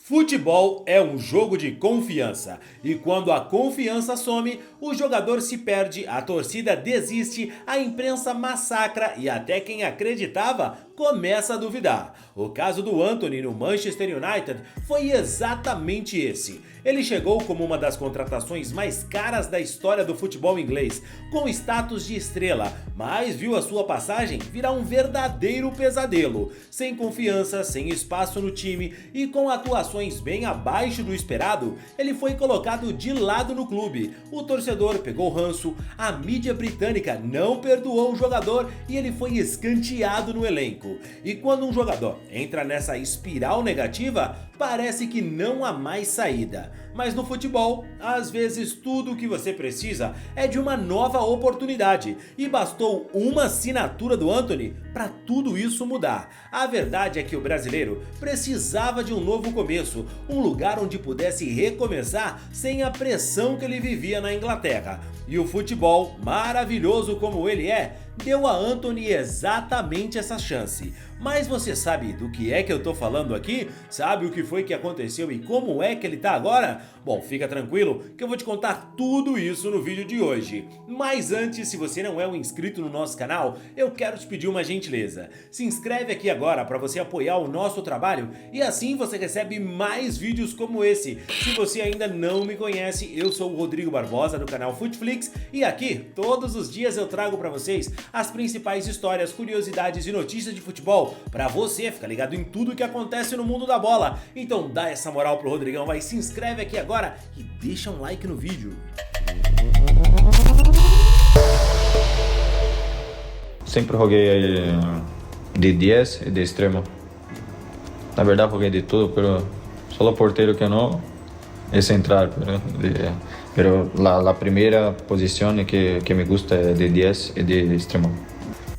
Futebol é um jogo de confiança e quando a confiança some, o jogador se perde, a torcida desiste, a imprensa massacra e até quem acreditava começa a duvidar. O caso do Antony no Manchester United foi exatamente esse. Ele chegou como uma das contratações mais caras da história do futebol inglês, com status de estrela, mas viu a sua passagem virar um verdadeiro pesadelo. Sem confiança, sem espaço no time e com atuações bem abaixo do esperado, ele foi colocado de lado no clube. O torcedor pegou ranço, a mídia britânica não perdoou o jogador e ele foi escanteado no elenco. E quando um jogador entra nessa espiral negativa, parece que não há mais saída. Mas no futebol, às vezes tudo o que você precisa é de uma nova oportunidade. E bastou uma assinatura do Antony para tudo isso mudar. A verdade é que o brasileiro precisava de um novo começo, um lugar onde pudesse recomeçar sem a pressão que ele vivia na Inglaterra. E o futebol, maravilhoso como ele é, deu a Antony exatamente essa chance. Mas você sabe do que é que eu tô falando aqui? Sabe o que foi que aconteceu e como é que ele tá agora? Bom, fica tranquilo que eu vou te contar tudo isso no vídeo de hoje. Mas antes, se você não é um inscrito no nosso canal, eu quero te pedir uma gentileza. Se inscreve aqui agora para você apoiar o nosso trabalho e assim você recebe mais vídeos como esse. Se você ainda não me conhece, eu sou o Rodrigo Barbosa do canal Futflix e aqui, todos os dias eu trago para vocês as principais histórias, curiosidades e notícias de futebol para você ficar ligado em tudo que acontece no mundo da bola. Então dá essa moral pro Rodrigão, vai, se inscreve aqui agora e deixa um like no vídeo. Sempre joguei de 10 e de extremo. Na verdade joguei de tudo, pero solo portero que no es central. Pero la primera posición que me gusta es de 10 y de extremo.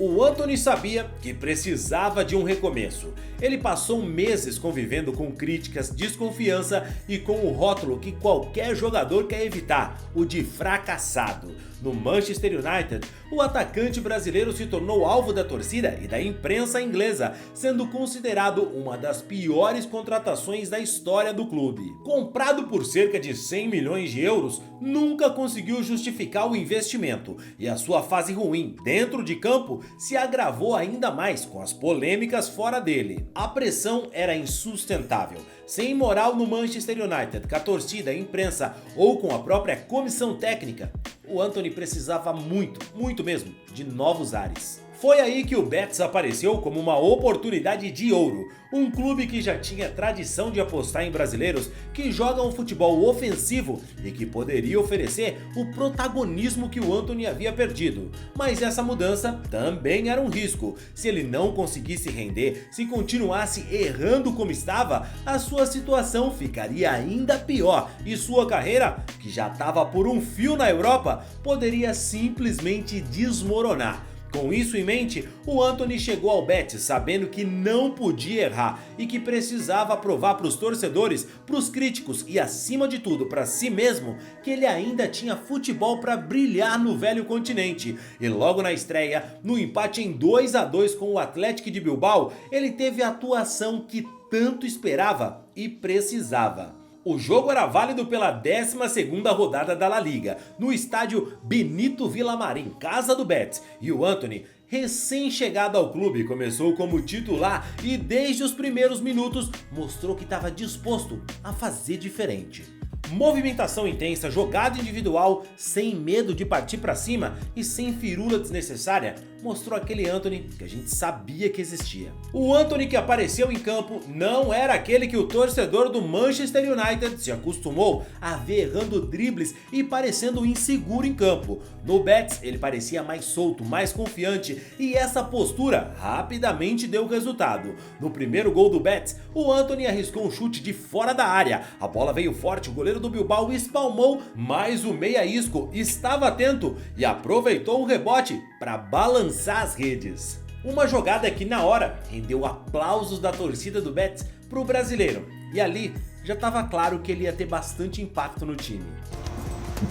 O Antony sabia que precisava de um recomeço. Ele passou meses convivendo com críticas, desconfiança e com o rótulo que qualquer jogador quer evitar, o de fracassado. No Manchester United, o atacante brasileiro se tornou alvo da torcida e da imprensa inglesa, sendo considerado uma das piores contratações da história do clube. Comprado por cerca de 100 milhões de euros, nunca conseguiu justificar o investimento e a sua fase ruim dentro de campo se agravou ainda mais com as polêmicas fora dele. A pressão era insustentável. Sem moral no Manchester United, com a torcida, a imprensa ou com a própria comissão técnica, o Antony precisava muito mesmo, de novos ares. Foi aí que o Betis apareceu como uma oportunidade de ouro, um clube que já tinha tradição de apostar em brasileiros que jogam um futebol ofensivo e que poderia oferecer o protagonismo que o Antony havia perdido. Mas essa mudança também era um risco. Se ele não conseguisse render, se continuasse errando como estava, a sua situação ficaria ainda pior e sua carreira, que já estava por um fio na Europa, poderia simplesmente desmoronar. Com isso em mente, o Antony chegou ao Betis sabendo que não podia errar e que precisava provar para os torcedores, para os críticos e acima de tudo para si mesmo que ele ainda tinha futebol para brilhar no velho continente. E logo na estreia, no empate em 2-2 com o Athletic de Bilbao, ele teve a atuação que tanto esperava e precisava. O jogo era válido pela 12ª rodada da La Liga, no estádio Benito Villamarín, casa do Betis, e o Antony, recém-chegado ao clube, começou como titular e desde os primeiros minutos mostrou que estava disposto a fazer diferente. Movimentação intensa, jogada individual, sem medo de partir para cima e sem firula desnecessária, mostrou aquele Antony que a gente sabia que existia. O Antony que apareceu em campo não era aquele que o torcedor do Manchester United se acostumou a ver errando dribles e parecendo inseguro em campo. No Betis ele parecia mais solto, mais confiante e essa postura rapidamente deu resultado. No primeiro gol do Betis, o Antony arriscou um chute de fora da área, a bola veio forte, o goleiro do Bilbao espalmou, mas o meia Isco estava atento e aproveitou o rebote para balançar as redes. Uma jogada que na hora rendeu aplausos da torcida do Betis para o brasileiro e ali já estava claro que ele ia ter bastante impacto no time.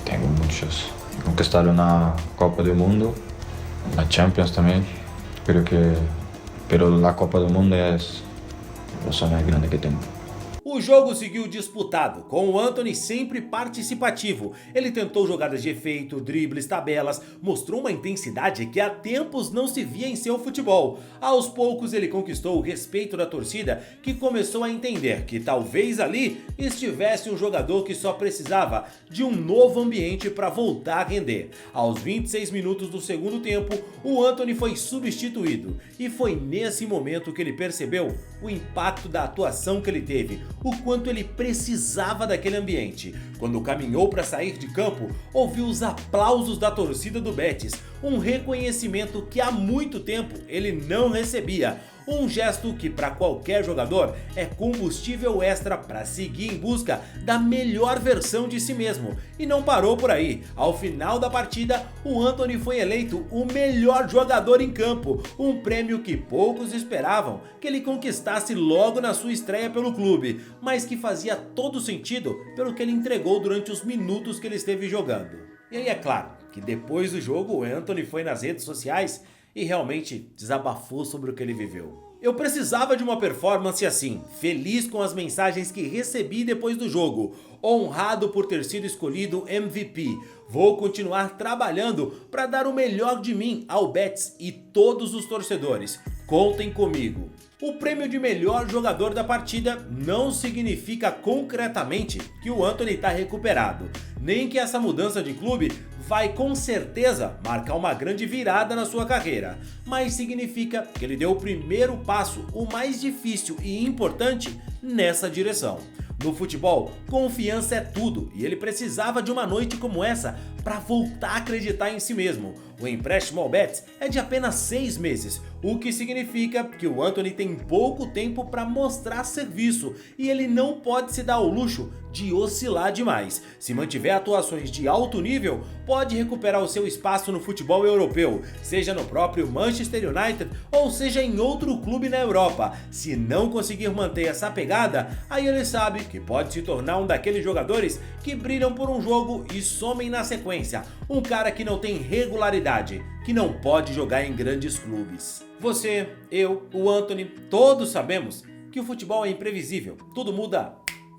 Tenho muitos. Conquistaram na Copa do Mundo, na Champions também, pero a Copa do Mundo é o sonho mais grande que tenho. O jogo seguiu disputado, com o Antony sempre participativo. Ele tentou jogadas de efeito, dribles, tabelas, mostrou uma intensidade que há tempos não se via em seu futebol. Aos poucos ele conquistou o respeito da torcida, que começou a entender que talvez ali estivesse um jogador que só precisava de um novo ambiente para voltar a render. Aos 26 minutos do segundo tempo, o Antony foi substituído e foi nesse momento que ele percebeu o impacto da atuação que ele teve, o quanto ele precisava daquele ambiente. Quando caminhou para sair de campo, ouviu os aplausos da torcida do Betis, um reconhecimento que há muito tempo ele não recebia. Um gesto que para qualquer jogador é combustível extra para seguir em busca da melhor versão de si mesmo. E não parou por aí. Ao final da partida, o Antony foi eleito o melhor jogador em campo, um prêmio que poucos esperavam que ele conquistasse logo na sua estreia pelo clube, mas que fazia todo sentido pelo que ele entregou durante os minutos que ele esteve jogando. E aí é claro que depois do jogo o Antony foi nas redes sociais e realmente desabafou sobre o que ele viveu. Eu precisava de uma performance assim, feliz com as mensagens que recebi depois do jogo, honrado por ter sido escolhido MVP. Vou continuar trabalhando para dar o melhor de mim ao Betis e todos os torcedores. Contem comigo. O prêmio de melhor jogador da partida não significa concretamente que o Antony está recuperado, nem que essa mudança de clube vai com certeza marcar uma grande virada na sua carreira, mas significa que ele deu o primeiro passo, o mais difícil e importante nessa direção. No futebol, confiança é tudo e ele precisava de uma noite como essa para voltar a acreditar em si mesmo. O empréstimo ao Betis é de apenas 6 meses, o que significa que o Antony tem pouco tempo para mostrar serviço e ele não pode se dar o luxo de oscilar demais. Se mantiver atuações de alto nível, pode recuperar o seu espaço no futebol europeu, seja no próprio Manchester United ou seja em outro clube na Europa. Se não conseguir manter essa pegada, aí ele sabe que pode se tornar um daqueles jogadores que brilham por um jogo e somem na sequência. Um cara que não tem regularidade, que não pode jogar em grandes clubes. Você, eu, o Antony, todos sabemos que o futebol é imprevisível, tudo muda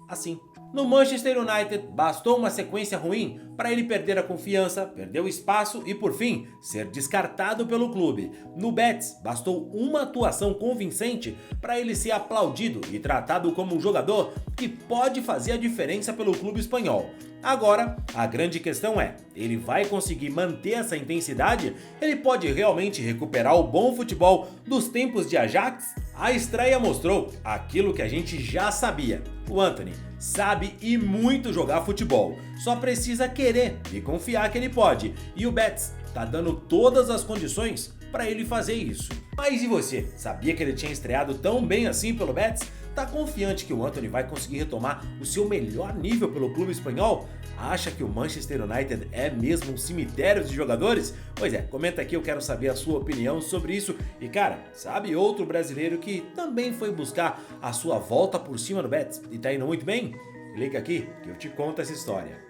assim. No Manchester United, bastou uma sequência ruim para ele perder a confiança, perder o espaço e, por fim, ser descartado pelo clube. No Betis, bastou uma atuação convincente para ele ser aplaudido e tratado como um jogador que pode fazer a diferença pelo clube espanhol. Agora, a grande questão é, ele vai conseguir manter essa intensidade? Ele pode realmente recuperar o bom futebol dos tempos de Ajax? A estreia mostrou aquilo que a gente já sabia. O Antony sabe e muito jogar futebol, só precisa querer e confiar que ele pode, e o Betis tá dando todas as condições para ele fazer isso. Mas e você, sabia que ele tinha estreado tão bem assim pelo Betis? Tá confiante que o Antony vai conseguir retomar o seu melhor nível pelo clube espanhol? Acha que o Manchester United é mesmo um cemitério de jogadores? Pois é, comenta aqui, eu quero saber a sua opinião sobre isso. E cara, sabe outro brasileiro que também foi buscar a sua volta por cima no Betis e tá indo muito bem? Clica aqui que eu te conto essa história.